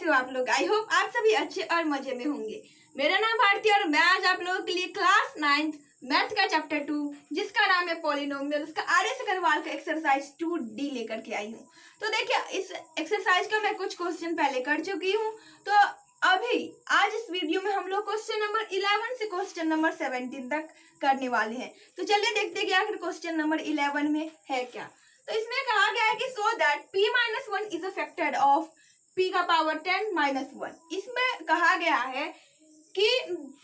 कैसे हो आप लोग। आई होप आप सभी अच्छे और मजे में होंगे। मेरा नाम भारती और मैं आज आप लोगों के लिए क्लास 9th मैथ का चैप्टर 2 जिसका नाम है पॉलिनोमियल, उसका आर्यस अग्रवाल का एक्सरसाइज 2D लेकर के आई हूँ। तो देखिए, इस एक्सरसाइज का मैं कुछ क्वेश्चन पहले कर चुकी हूँ। तो अभी आज इस वीडियो में हम लोग क्वेश्चन नंबर 11 से क्वेश्चन नंबर 17 तक करने वाले हैं। तो चलिए देखते हैं कि आखिर क्वेश्चन नंबर 11 में है क्या। तो इसमें कहा गया है कि so that p-1 is a factor of p का पावर 10-1। इसमें कहा गया है कि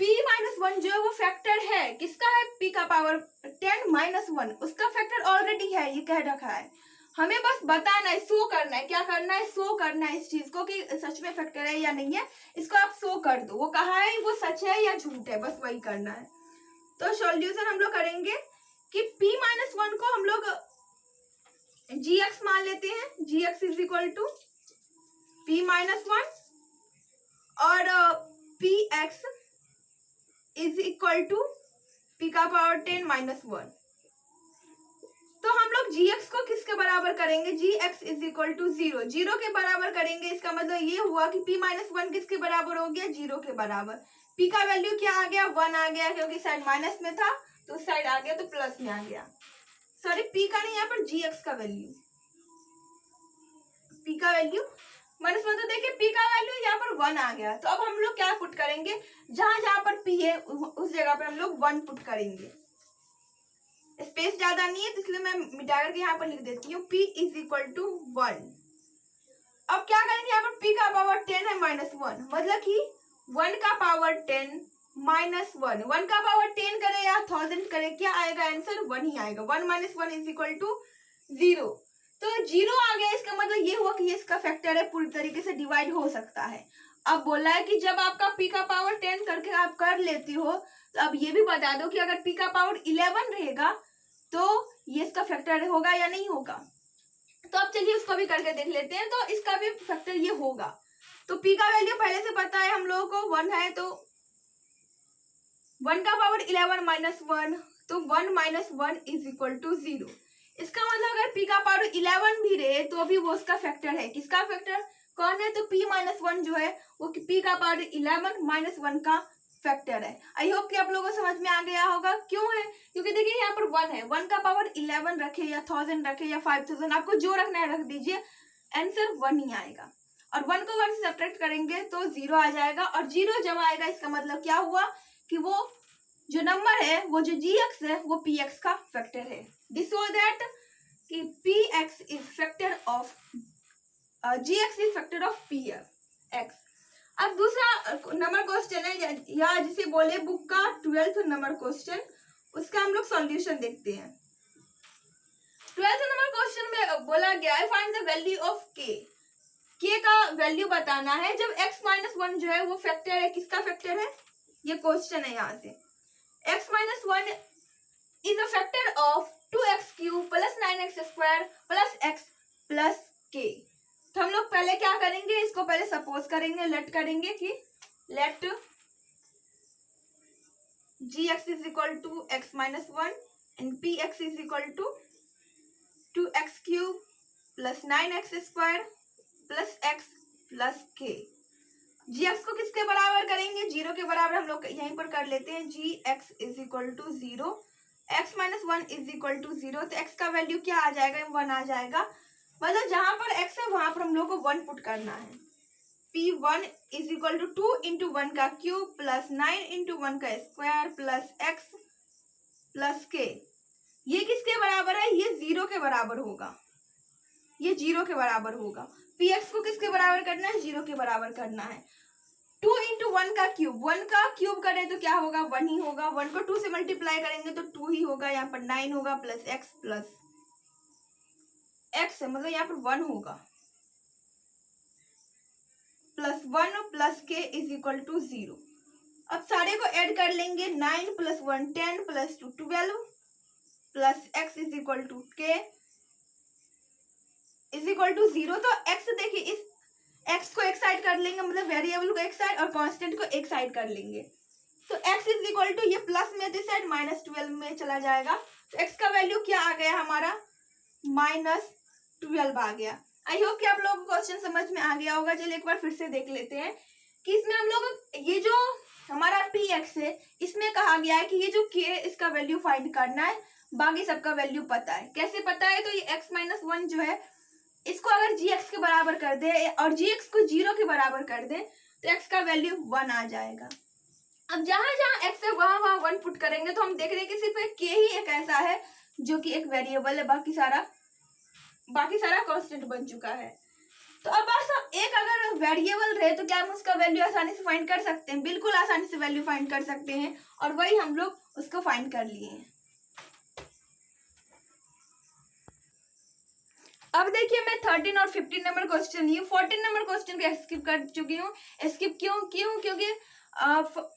p-1 जो है वो फैक्टर है, किसका है, p का पावर 10-1, उसका फैक्टर ऑलरेडी है, ये कह रखा है। हमें बस बताना है, शो करना है। क्या करना है? शो करना है इस चीज को कि सच में फैक्टर है या नहीं है। इसको आप शो कर दो, वो कहा है वो सच है या झूठ है, बस वही करना है। तो सॉल्यूशन हम लोग करेंगे कि p-1 को हम लोग gx मान लेते हैं। gx is equal to p-1 और px is equal to p का पावर 10-1। तो हम लोग gx को किसके बराबर करेंगे? gx इज इक्वल टू 0, 0 के बराबर करेंगे। इसका मतलब ये हुआ कि p-1 किसके बराबर हो गया? 0 के बराबर। p का वैल्यू क्या आ गया? 1 आ गया, क्योंकि साइड माइनस में था तो उस साइड आ गया तो प्लस में आ गया। सॉरी, p का नहीं, यहाँ पर gx का वैल्यू, p का वैल्यू -1। तो देखिए p का वैल्यू यहाँ पर 1 आ गया। तो अब हम लोग क्या पुट करेंगे? जहां जहां पर p है उस जगह पर हम लोग 1 पुट करेंगे। स्पेस ज्यादा नहीं है तो इसलिए मैं मिटा करके यहाँ पर लिख देती हूँ p इज इक्वल टू 1। अब क्या करेंगे? यहाँ पर p का पावर 10 है -1, मतलब कि 1 का पावर 10 -1, 1 का पावर 10 करे या 1000 करे, क्या आएगा आंसर? 1 ही आएगा। 1 - 1 इज इक्वल टू 0। तो 0 आ गया, इसका मतलब ये हुआ कि ये इसका फैक्टर है, पूरी तरीके से डिवाइड हो सकता है। अब बोला है कि जब आपका p का पावर 10 करके आप कर लेती हो, तो अब ये भी बता दो कि अगर p का पावर 11 रहेगा तो ये इसका फैक्टर होगा या नहीं होगा। तो अब चलिए उसको भी करके देख लेते हैं। तो इसका भी फैक्टर ये होगा। तो p का वैल्यू पहले से पता है हम लोगों को, 1 है, तो 1 का पावर 11 -1, तो 1 - 1 इज इक्वल टू 0। इसका मतलब अगर p का पावर 11 भी रहे तो भी वो उसका फैक्टर है। किसका फैक्टर कौन है? तो p-1 जो है वो p का पावर 11 - 1 का फैक्टर है। आई होप कि आप लोगों को समझ में आ गया होगा। क्यों है? क्योंकि देखिए यहाँ पर 1 है, 1 का पावर 11 रखे या 1000 रखे या 5000, आपको जो रखना है रख दीजिए, आंसर 1 ही आएगा। और 1 को 1 से सब्ट्रैक्ट करेंगे तो 0 आ जाएगा, और 0 जब आएगा इसका मतलब क्या हुआ कि वो जो नंबर है, वो जो gx है, वो px का फैक्टर है। दिस सो दैट कि px is factor of gx is factor of px। अब दूसरा नंबर क्वेश्चन है, या जिसे बोले बुक का 12th नंबर क्वेश्चन, उसका हम लोग सॉल्यूशन देखते हैं। 12th नंबर क्वेश्चन में बोला गया है find the value of k का वैल्यू बताना है जब x - 1 जो है वो फैक्टर है। किसका फैक्टर है? ये क्वेश्चन है। यहाँ से x - 1 is a factor of 2x³ + 9x² + x + k। तो हम लोग पहले क्या करेंगे? इसको पहले सपोज करेंगे, लेट करेंगे कि let gx is equal to x - 1 and px is equal to 2x³ + 9x² + x + k। gx को किसके बराबर करेंगे? 0 के बराबर हम लोग यहीं पर कर लेते हैं। gx is equal to 0, x - 1 is equal to 0, तो x का वैल्यू क्या आ जाएगा? 1 आ जाएगा। मतलब जहां पर x है वहां पर हम लोग को 1 पुट करना है। p1 इज इक्वल टू 2 × 1 का क्यूब + 9 × 1 का स्क्वायर + x + k। ये किसके बराबर है? ये 0 के बराबर होगा। ये 0 के बराबर होगा। px को किसके बराबर करना है? 0 के बराबर करना है। 2 × 1 का क्यूब, 1 का क्यूब करें तो क्या होगा? 1 ही होगा। 1 को 2 से मल्टीप्लाई करेंगे तो 2 ही होगा। यहाँ पर 9 होगा + x + x, मतलब यहाँ पर 1 होगा, +1 + k इज इक्वल टू 0। अब सारे को ऐड कर लेंगे। 9 + 1 10 + 2 12 + x is equal to k is equal to 0। तो x देखिए, इस x को एक साइड कर लेंगे, मतलब वेरिएबल को एक साइड और कांस्टेंट को एक साइड कर लेंगे। तो x इज इक्वल टू, ये प्लस में दिस साइड -12 में चला जाएगा। तो x का वैल्यू क्या आ गया हमारा? -12 आ गया। आई होप कि आप लोगों को क्वेश्चन समझ में आ गया होगा। चलिए एक बार फिर से देख लेते हैं कि इसमें हम लोग ये जो हमारा px है इसमें कहा गया है कि ये जो k है इसका वैल्यू फाइंड करना है, बाकी सबका वैल्यू पता है। कैसे पता है? तो ये x-1 जो है इसको अगर gx के बराबर कर दे और gx को 0 के बराबर कर दे तो x का वैल्यू 1 आ जाएगा। अब जहां जहां x है वहां वहां 1 पुट करेंगे तो हम देख रहे हैं कि सिर्फ k ही एक ऐसा है जो कि एक वेरिएबल है, बाकी सारा कांस्टेंट बन चुका है। तो अब बस एक अगर वेरिएबल रहे तो क्या हम उसका वैल्यू आसानी से फाइंड कर सकते हैं? बिल्कुल आसानी से वैल्यू फाइंड कर सकते हैं, और वही हम लोग उसको फाइंड कर लिए हैं। अब देखिए मैं 13 और 15 नंबर क्वेश्चन नहीं, 14 नंबर क्वेश्चन को स्किप कर चुकी हूँ। स्किप क्यों? क्योंकि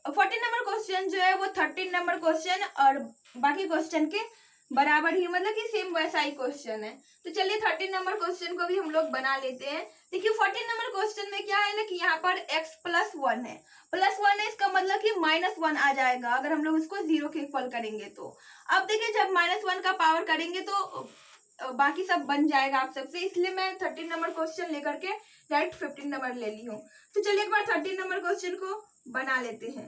14 नंबर क्वेश्चन जो है वो 13 नंबर क्वेश्चन और बाकी क्वेश्चन के बराबर ही, मतलब कि सेम वैसा ही क्वेश्चन है। तो चलिए 13 नंबर क्वेश्चन को भी हम लोग बना लेते हैं। देखिए 14 नंबर क्वेश्चन में क्या है ना कि यहाँ पर x + 1 है, +1 है, इसका मतलब कि -1 आ जाएगा अगर हम लोग इसको 0 के इक्वल करेंगे तो। अब देखिए जब -1 का पावर करेंगे तो बाकी सब बन जाएगा आप सबसे, इसलिए मैं 13 नंबर क्वेश्चन लेकर के डायरेक्ट 15 नंबर ले ली हूँ। तो चलिए एक बार 13 नंबर क्वेश्चन को बना लेते हैं।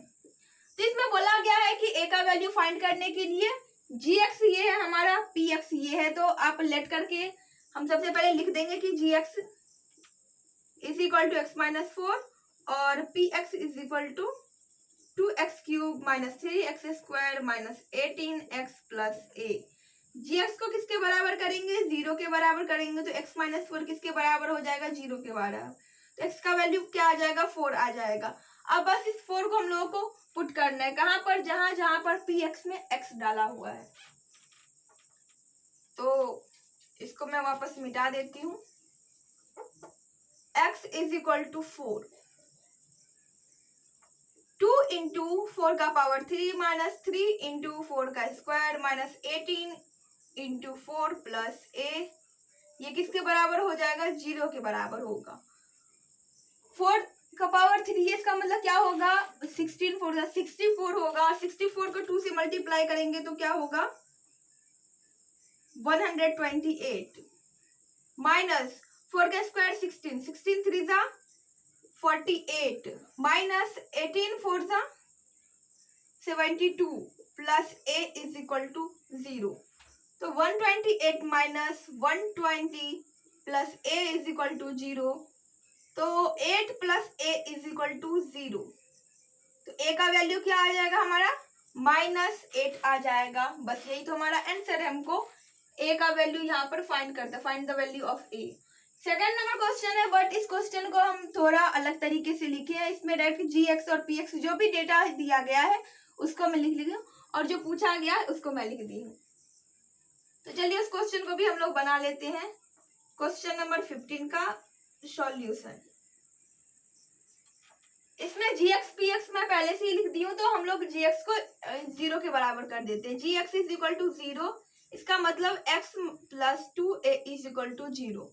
तो इसमें बोला गया है कि a का वैल्यू फाइंड करने के लिए gx ये है हमारा, px ये है, तो आप लेट करके हम सबसे पहले लिख देंगे कि gx = x-4 और px = 2x³ - 3x² - 18x + a। gx को किसके बराबर करेंगे? 0 के बराबर करेंगे, तो x - 4 किसके बराबर हो जाएगा? 0 के बराबर। तो x का वैल्यू क्या आ जाएगा? 4 आ जाएगा। अब बस इस 4 को हम लोगों को पुट करना है कहां पर? जहां पर px में x डाला हुआ है। तो इसको मैं वापस मिटा देती हूँ। x = 4, 2 × 4 का पावर 3 - 3 × 4 का स्क्वायर - 18 × 4 + a, ये किसके बराबर हो जाएगा? 0 के बराबर होगा। 4 का पावर 3 है, इसका मतलब क्या होगा? 16 4 64 होगा। 64 को 2 से मल्टीप्लाई करेंगे तो क्या होगा? 128 माइनस 4 का स्क्वायर 16, 16 3 48 माइनस 18 4 72 प्लस a = 0। तो 128 माइनस 120 प्लस a = 0, तो 8 प्लस a = 0। तो a का वैल्यू क्या आ जाएगा हमारा? -8 आ जाएगा। बस यही तो हमारा आंसर है। हमको a का वैल्यू यहाँ पर फाइंड करता है, find the value of a। Second number question है, बट इस क्वेश्चन को हम थोड़ा अलग तरीके से लिखे हैं। इसमें डायरेक्ट gx और px जो भी डेटा दिया गया है उसको मैं लिख ली हूँ, और जो पूछा गया है उसको मैं लिख दी हूँ। तो चलिए उस क्वेश्चन को भी हम लोग बना लेते हैं। क्वेश्चन नंबर 15 का सॉल्यूशन। इसमें gx px मैं पहले से ही लिख दी हूँ, तो हम लोग gx को 0 के बराबर कर देते हैं। gx = 0, इसका मतलब x + 2a = 0।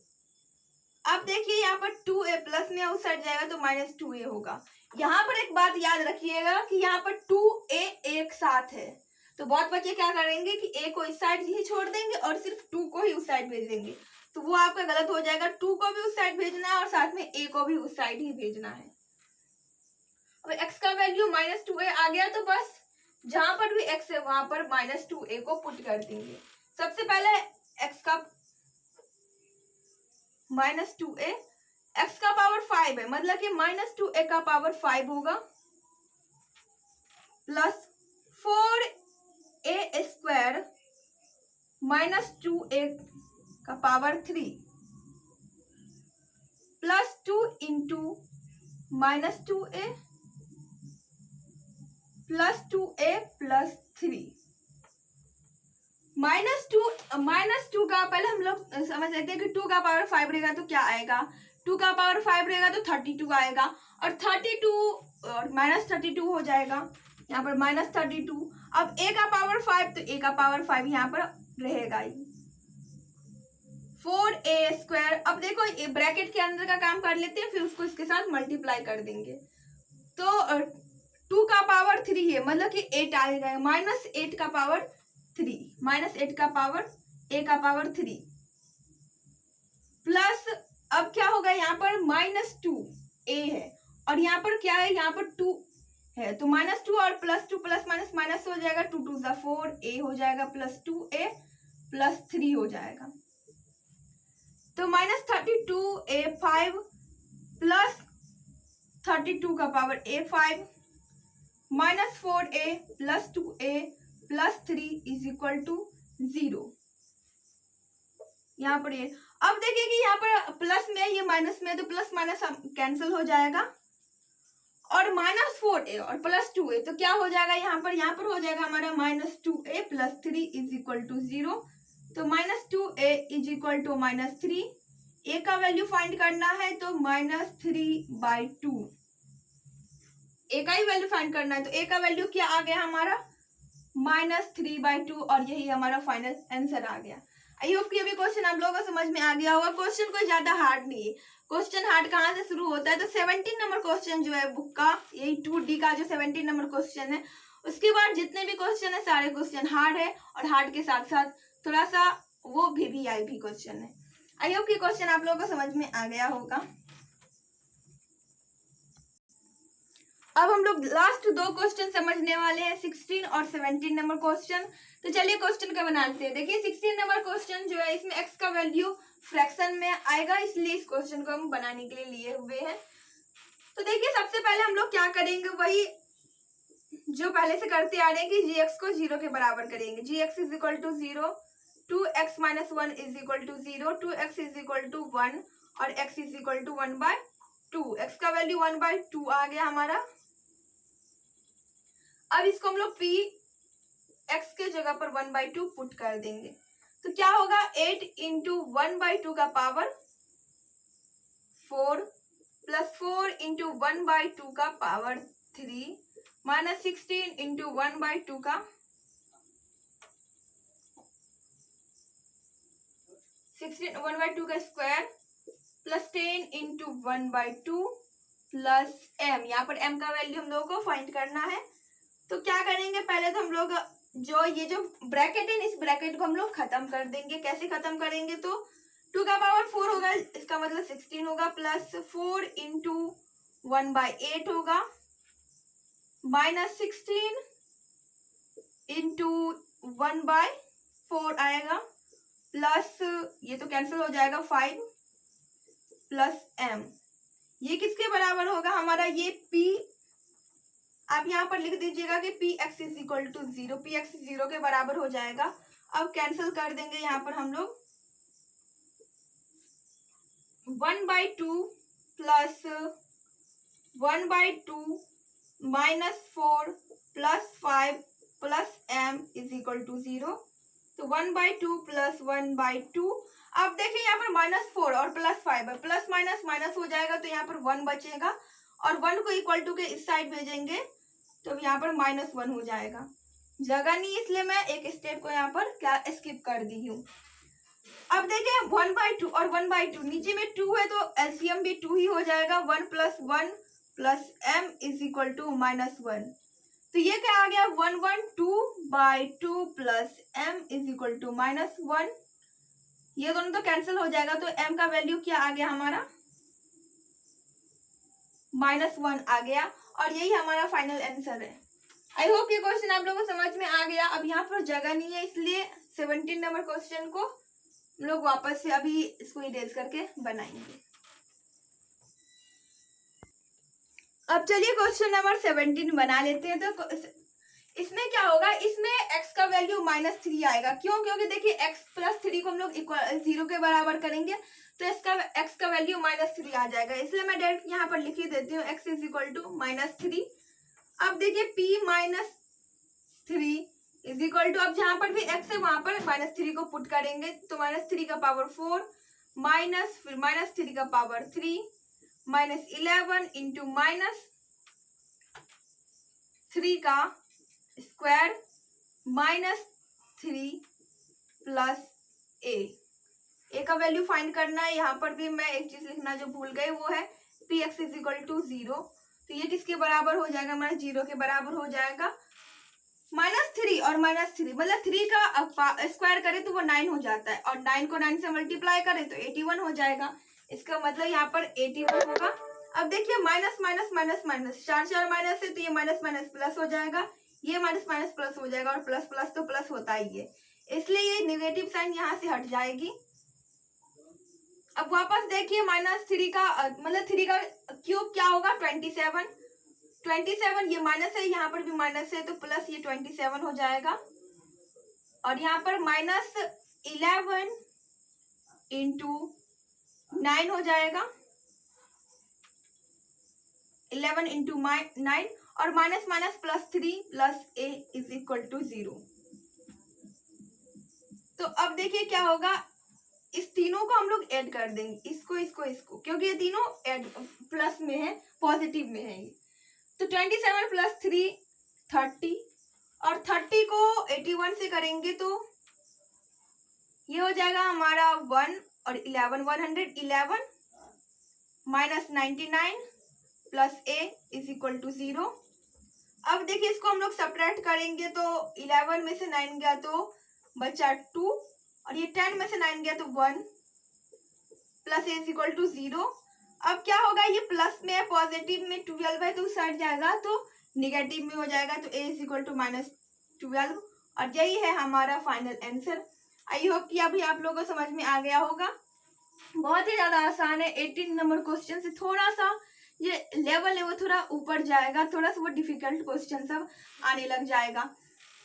अब देखिए यहाँ पर 2a प्लस में उस साइड जाएगा तो -2a होगा। यहाँ पर एक बात याद रखिएगा कि यहाँ पर 2a एक साथ है, तो बहुत बच्चे क्या करेंगे कि a को इस साइड ही छोड़ देंगे और सिर्फ 2 को ही उस साइड भेज देंगे, तो वो आपका गलत हो जाएगा। 2 को भी उस साइड भेजना है और साथ में a को भी उस साइड ही भेजना है। अब x का वैल्यू -2a आ गया, तो बस जहां पर भी x है वहां पर -2a को पुट कर देंगे। सबसे पहले x का -2a, x का पावर 5 है, मतलब कि -2a का पावर 5 होगा, प्लस 4a² -2a का power 3 plus 2 × -2a plus 2a plus 3। -2 का पहले हम लोग समझ सकते हैं कि 2 का पावर 5 रहेगा तो क्या आएगा? 2 का पावर 5 रहेगा तो 32 आएगा, और 32 और -32 हो जाएगा यहाँ पर -32। अब a का पावर 5, तो a का पावर 5 यहाँ पर रहेगा ही, 4a²। अब देखो ये ब्रैकेट के अंदर का काम कर लेते हैं, फिर उसको इसके साथ मल्टीप्लाई कर देंगे। तो 2 का पावर 3 है, मतलब कि 8 आएगा, -8 का पावर 3, -8 का पावर a का पावर 3 प्लस अब क्या होगा, यहाँ पर -2 a है और यहाँ पर क्या है, यहाँ पर 2 है, तो -2 और +2 प्लस माइनस माइनस हो जाएगा, 2 2 ज़ा 4, a हो जाएगा +2a +3 हो जाएगा। तो -32a5 प्लस 32 का पावर a5 -4a + 2a + 3 = 0। यहाँ पर ये अब देखिए कि यहाँ पर प्लस में ये माइनस में, तो प्लस माइनस कैंसिल हो जाएगा और -4a और +2a तो क्या हो जाएगा, यहाँ पर हो जाएगा हमारा -2a + 3 = 0। तो -2a = -3, a का वैल्यू फाइंड करना है तो -3/2, a का ही वैल्यू फाइंड करना है, तो a का वैल्यू क्या आ गया हमारा -3/2 और यही हमारा फाइनल आंसर आ गया। आई होप कि अभी क्वेश्चन आप लोगों को समझ में आ गया होगा। क्वेश्चन कोई ज्यादा हार्ड नहीं है। क्वेश्चन हार्ड कहाँ से शुरू होता है, तो 17 नंबर क्वेश्चन जो है बुक का, यही 2D का जो 17 नंबर क्वेश्चन है, उसके बाद जितने भी क्वेश्चन है सारे क्वेश्चन हार्ड है और हार्ड के साथ साथ थोड़ा सा वो VVIP क्वेश्चन है। आई होप कि क्वेश्चन आप लोगों को समझ में आ गया होगा। अब हम लोग लास्ट 2 क्वेश्चन समझने वाले हैं, 16 और 17 नंबर क्वेश्चन। तो चलिए क्वेश्चन का बनाते हैं। देखिए 16 नंबर क्वेश्चन जो है, इसमें x का वैल्यू फ्रैक्शन में आएगा, इसलिए इस क्वेश्चन को हम बनाने के लिए लिए हुए हैं। तो देखिए सबसे पहले हम लोग क्या करेंगे, वही जो पहले से करते आ रहे हैं कि gx को 0 के बराबर करेंगे। gx = 0, 2x - 1 = 0, 2x = 1 और x = 1/2। x का वैल्यू 1/2 आ गया हमारा। अब इसको हम लोग p x के जगह पर 1/2 पुट कर देंगे, तो क्या होगा, 8 × 1/2 का पावर 4 + 4 × 1/2 का पावर 3 -16 × 1/2 का 1/2 का स्क्वायर + 10 × 1/2 + m। यहाँ पर m का वैल्यू हम लोगों को फाइंड करना है। तो क्या करेंगे, पहले तो हम लोग ये जो ब्रैकेट है, इस ब्रैकेट को हम लोग खत्म कर देंगे। कैसे खत्म करेंगे, तो 2 का पावर 4 होगा, इसका मतलब 16 होगा, +4 × 1/8 होगा, -16 × 1/4 आएगा, प्लस ये तो कैंसिल हो जाएगा 5 + m। ये किसके बराबर होगा हमारा, ये p, आप यहाँ पर लिख दीजिएगा कि px = 0, px 0 के बराबर हो जाएगा। अब कैंसिल कर देंगे यहाँ पर हम लोग 1/2 + 1/2 -4 + 5 + m = 0। तो 1/2 + 1/2। अब देखिए यहाँ पर -4 और +5 है, प्लस माइनस माइनस हो जाएगा, तो यहाँ पर 1 बचेगा और 1 को इक्वल टू के इस साइड भेजेंगे तो यहाँ पर -1 हो जाएगा। जगह नहीं, इसलिए मैं एक स्टेप को यहाँ पर क्या स्किप कर दी हूँ। अब देखिए 1/2 और 1/2, नीचे में 2 है तो एलसीएम भी 2 ही हो जाएगा। 1 + 1 + m = -1। तो ये क्या आ गया, 1/2 + m = -1। ये दोनों तो कैंसिल हो जाएगा, तो m का वैल्यू क्या आ गया हमारा, -1 आ गया और यही हमारा फाइनल आंसर है। आई होप ये क्वेश्चन आप लोगों को समझ में आ गया। अब यहाँ पर जगह नहीं है, इसलिए 17 नंबर क्वेश्चन को हम लोग वापस से अभी इसको इरेज करके बनाएंगे। अब चलिए क्वेश्चन नंबर 17 बना लेते हैं। तो इसमें क्या होगा, इसमें x का वैल्यू -3 आएगा। क्यों, क्योंकि देखिए x + 3 को हम लोग 0 के बराबर करेंगे, तो इसका x का वैल्यू -3 आ जाएगा। इसलिए मैं डायरेक्ट यहाँ पर लिख ही देती हूँ, x = -3। अब देखिए p -3 अब जहां पर भी x है वहां पर -3 को पुट करेंगे, तो -3 का पावर 4 फिर -3 का पावर 3 -11 × -3 का स्क्वायर -3 + a का वैल्यू फाइंड करना है। यहाँ पर भी मैं एक चीज लिखना जो भूल गए, वो है px = 0। तो ये किसके बराबर हो जाएगा, हमारा 0 के बराबर हो जाएगा। -3 और -3 मतलब 3 का स्क्वायर करें तो वो 9 हो जाता है और 9 को 9 से मल्टीप्लाई करें तो 81 हो जाएगा। इसका मतलब यहाँ पर 81 होगा। अब देखिए माइनस माइनस माइनस माइनस, चार चार माइनस है तो ये माइनस माइनस प्लस हो जाएगा, ये माइनस माइनस प्लस हो जाएगा, और प्लस प्लस तो प्लस होता ही है, इसलिए ये नेगेटिव साइन यहाँ से हट जाएगी। अब वापस देखिए -3 का मतलब 3 का क्यूब क्या होगा 27, 27 ये माइनस है, यहाँ पर भी माइनस है तो प्लस ये 27 हो जाएगा। और यहाँ पर -11 इंटू 9 हो जाएगा, 11 इंटू 9, और minus minus +3 plus a is equal to 0। तो अब देखिए क्या होगा, इस तीनों को हम लोग ऐड कर देंगे, इसको इसको इसको, क्योंकि ये तीनों ऐड प्लस में है, पॉजिटिव में है ये। तो 27 प्लस 3 30, और 30 को 81 से करेंगे तो ये हो जाएगा हमारा 1 और 11 111 minus 99 plus a is equal to 0। अब देखिए इसको हम लोग सब्ट्रैक्ट करेंगे तो 11 में से 9 गया तो बचा 2, और ये 10 में से 9 गया तो 1 plus a is equal to 0। अब क्या होगा, ये प्लस में है, पॉजिटिव में 12 है तो सट जाएगा तो निगेटिव में हो जाएगा, तो a इज इक्वल टू -12, और यही है हमारा फाइनल आंसर। आई होप कि अभी आप लोगों को समझ में आ गया होगा। बहुत ही ज्यादा आसान है, 18 नंबर क्वेश्चन से थोड़ा सा ये लेवल है वो थोड़ा ऊपर जाएगा, थोड़ा सा वो डिफिकल्ट क्वेश्चन सब आने लग जाएगा।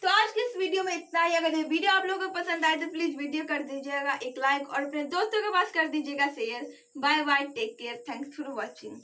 तो आज की इस वीडियो में इतना ही। अगर ये वीडियो आप लोगों को पसंद आए तो प्लीज वीडियो कर दीजिएगा एक लाइक, और अपने दोस्तों के पास कर दीजिएगा share. Bye bye, take care, thanks for watching.